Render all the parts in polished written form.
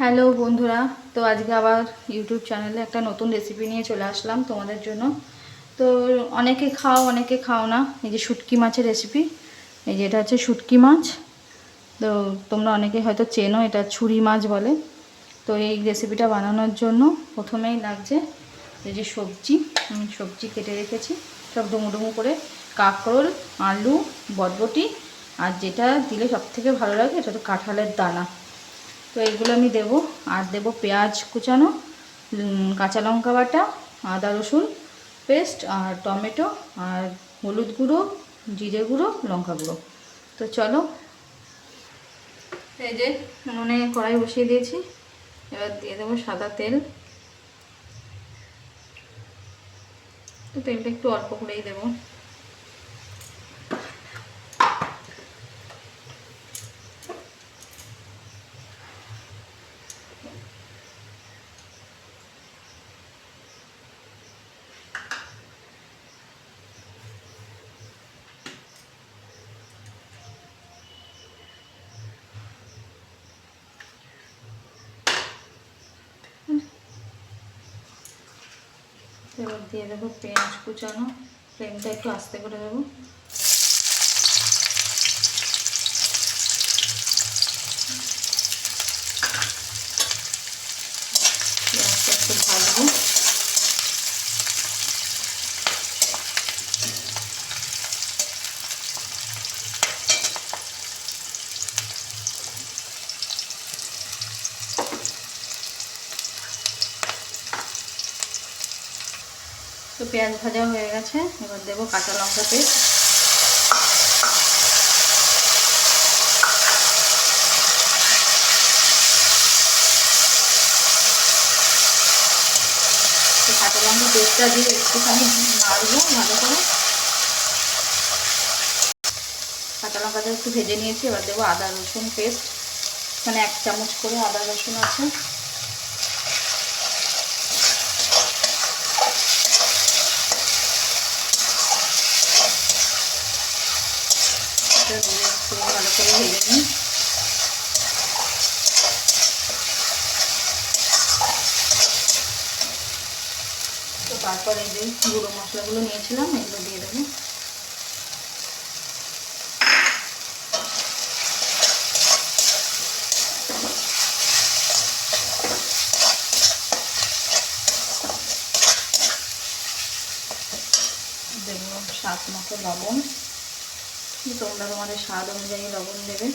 Hello বন্ধুরা, তো আজকে আবার ইউটিউব চ্যানেলে একটা নতুন রেসিপি নিয়ে চলে আসলাম তোমাদের জন্য। তো অনেকে খাও অনেকে খাও না। এই যে শুটকি মাছের রেসিপি, এই যে এটা হচ্ছে শুটকি মাছ। তো তোমরা অনেকে হয়তো চেনো, এটা ছুরি মাছ বলে। তো এই রেসিপিটা বানানোর জন্য প্রথমেই লাগছে এই যে সবজি। আমি সবজি কেটে রেখেছি সব ডুমো ডুমো করে, কাঁকরোল, আলু, বরবটি, আর যেটা দিলে সবথেকে ভালো লাগে এটা তো কাঁঠালের দানা। তো এইগুলো আমি দেবো, আর দেবো পেঁয়াজ কুচানো, কাঁচা লঙ্কা বাটা, আদা রসুন পেস্ট, আর টমেটো, আর হলুদ গুঁড়ো, জিরে গুঁড়ো, লঙ্কা গুঁড়ো। তো চলো, এই যে উনুনে কড়াই বসিয়ে দিয়েছি। এবার দিয়ে দেবো সাদা তেল। তো তেলটা একটু অল্প করেই দেবো। এবার দিয়ে দেবো পেঁয়াজ কুচানো। ফ্লেমটা একটু আস্তে করে দেবো। পেঁয়াজটা একটু ভাজবো। তো পেঁয়াজ ভাজা হয়ে গেছে, এবার দেবো কাঁচা লঙ্কা পেস্ট। তো কাঁচা লঙ্কা পেস্টটা দিয়ে একটুখানি নাড়বো ভালো করে। কাঁচা লঙ্কাটা একটু ভেজে নিয়েছি, এবার দেবো আদা রসুন পেস্ট। মানে 1 চামচ করে আদা রসুন আছে। এটা দিয়ে একটু ভালো করে ভেজে নিই। তো তারপর এই যে গুঁড়ো মশলাগুলো নিয়েছিলাম এগুলো দিয়ে দেবো। দেবো স্বাদ মতো লবণ। তোমরা তোমাদের স্বাদ অনুযায়ী লবণ দেবে।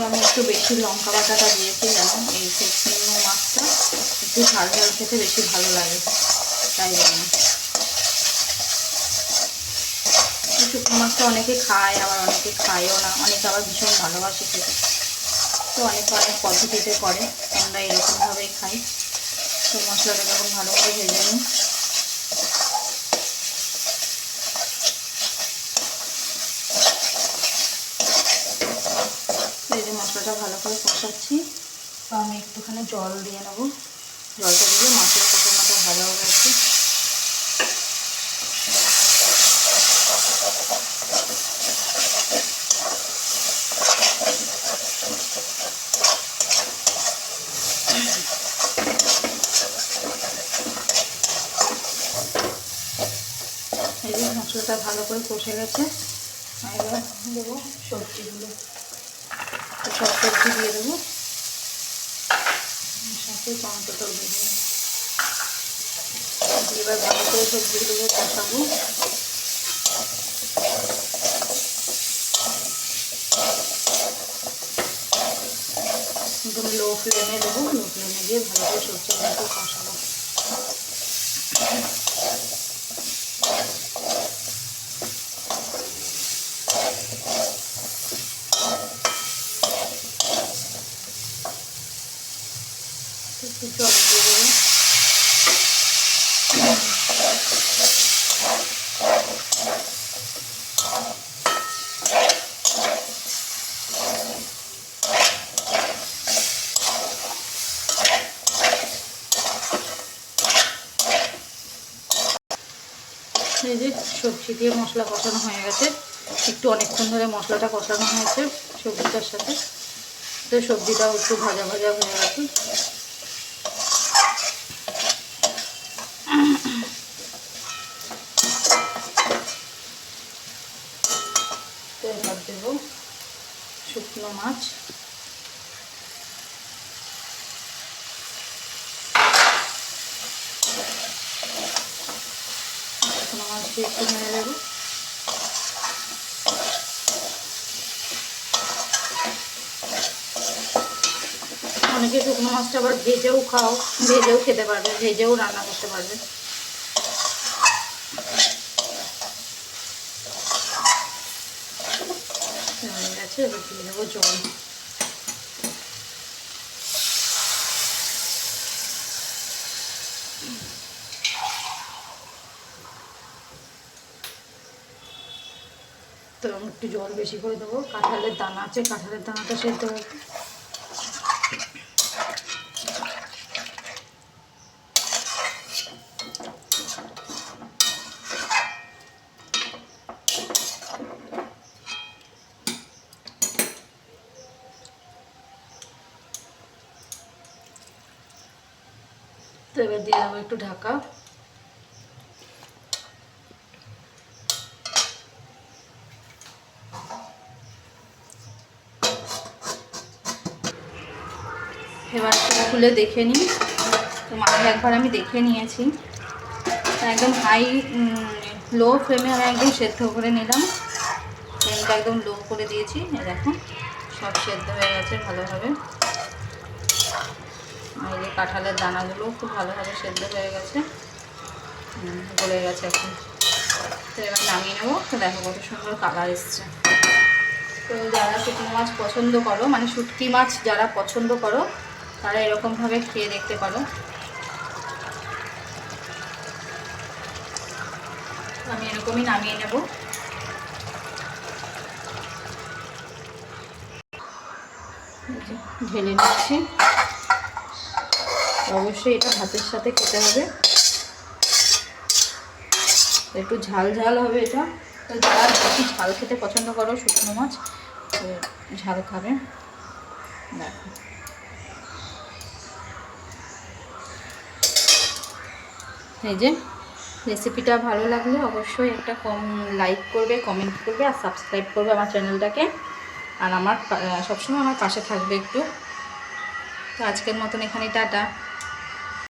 আমি একটু বেশি লঙ্কা বাটাটা দিয়েছি, যেন এই শুকনো মাছটা একটু ঝাল ঝাল খেতে বেশি ভালো লাগে, তাই জন্য। শুকনো মাছটা অনেকে খায়, আবার অনেকে খায়ও না, অনেকে আবার ভীষণ ভালোবাসে খেতে। তো অনেকে অনেক পদ্ধতিতে করে, আমরা এরকমভাবেই খাই। তো মশলাটা যখন ভালো করে ভেজে নিই, এই যে মশলাটা ভালো করে কষাচ্ছি। তো আমি একটুখানি জল দিয়ে নেবো। জলটা দিলে মাছের কষানোটা ভালো হবে একটু। এই যে মশলাটা ভালো করে কষে গেছে, এবার দেবো সবজিগুলো। সব সবজি দিয়ে দেবো, সাথে টমেটোটাও দিয়ে দেবো। এবার ভালো করে সবজিগুলোকে কষাবো। একদম লো ফ্লেমে দেবো, লো ফ্লেমে দিয়ে ভালো করে সবজিগুলোকে কষাবো। একটু জল দিয়ে দেবো। কড়াইশুঁটি দিয়ে মশলা কষানো হয়ে গেছে, একটু অনেকক্ষণ ধরে মশলাটা কষানো হয়েছে সবজিটার সাথে। তো সবজিটাও একটু ভাজা ভাজা হয়ে গেছে। তো এবার দেবো শুকনো মাছ। শুকনো মাছ দিয়ে একটু নেড়ে দেবো। অনেকে শুকনো মাছটা আবার ভেজেও খেতে পারবে, ভেজেও রান্না করতে পারবে। হয়ে গেছে, এবার দিয়ে দেবো জল। তো একটু জল বেশি করে দেবো, কাঁঠালের দানা আছে, কাঁঠালের দানাটা সেদ্ধ হবে। তো এবার দিয়ে দেবো একটু ঢাকা। এবার খুলে দেখে নিই। তো মাঝে একবার আমি দেখে নিয়েছি, একদম লো ফ্লেমে আমি একদম সেদ্ধ করে নিলাম। ফ্লেমটা একদম লো করে দিয়েছি। দেখো সব সেদ্ধ হয়ে গেছে ভালোভাবে। আর এই যে কাঁঠালের দানাগুলো খুব ভালোভাবে সেদ্ধ হয়ে গেছে, গলে গেছে এখন। তো এবার নামিয়ে নেবো। তো দেখো কত সুন্দর কালার এসছে। তো যারা শুকনো মাছ পছন্দ করো, মানে শুটকি মাছ যারা পছন্দ করো, তারা এরকমভাবে খেয়ে দেখতে পারো। আমি এরকমই নামিয়ে নেব। ঢেলে নিচ্ছি। অবশ্যই এটা ভাতের সাথে খেতে হবে, একটু ঝাল ঝাল হবে এটা। তো যারা বেশি ঝাল খেতে পছন্দ করো শুকনো মাছ, তো ঝাল খাবে। দেখো এই যে রেসিপিটা ভালো লাগলে অবশ্যই একটা লাইক করবে, কমেন্ট করবে আর সাবস্ক্রাইব করবে আমার চ্যানেলটাকে। আর আমার সবসময় আমার পাশে থাকবে একটু। তো আজকের মতন এখানে টাটা।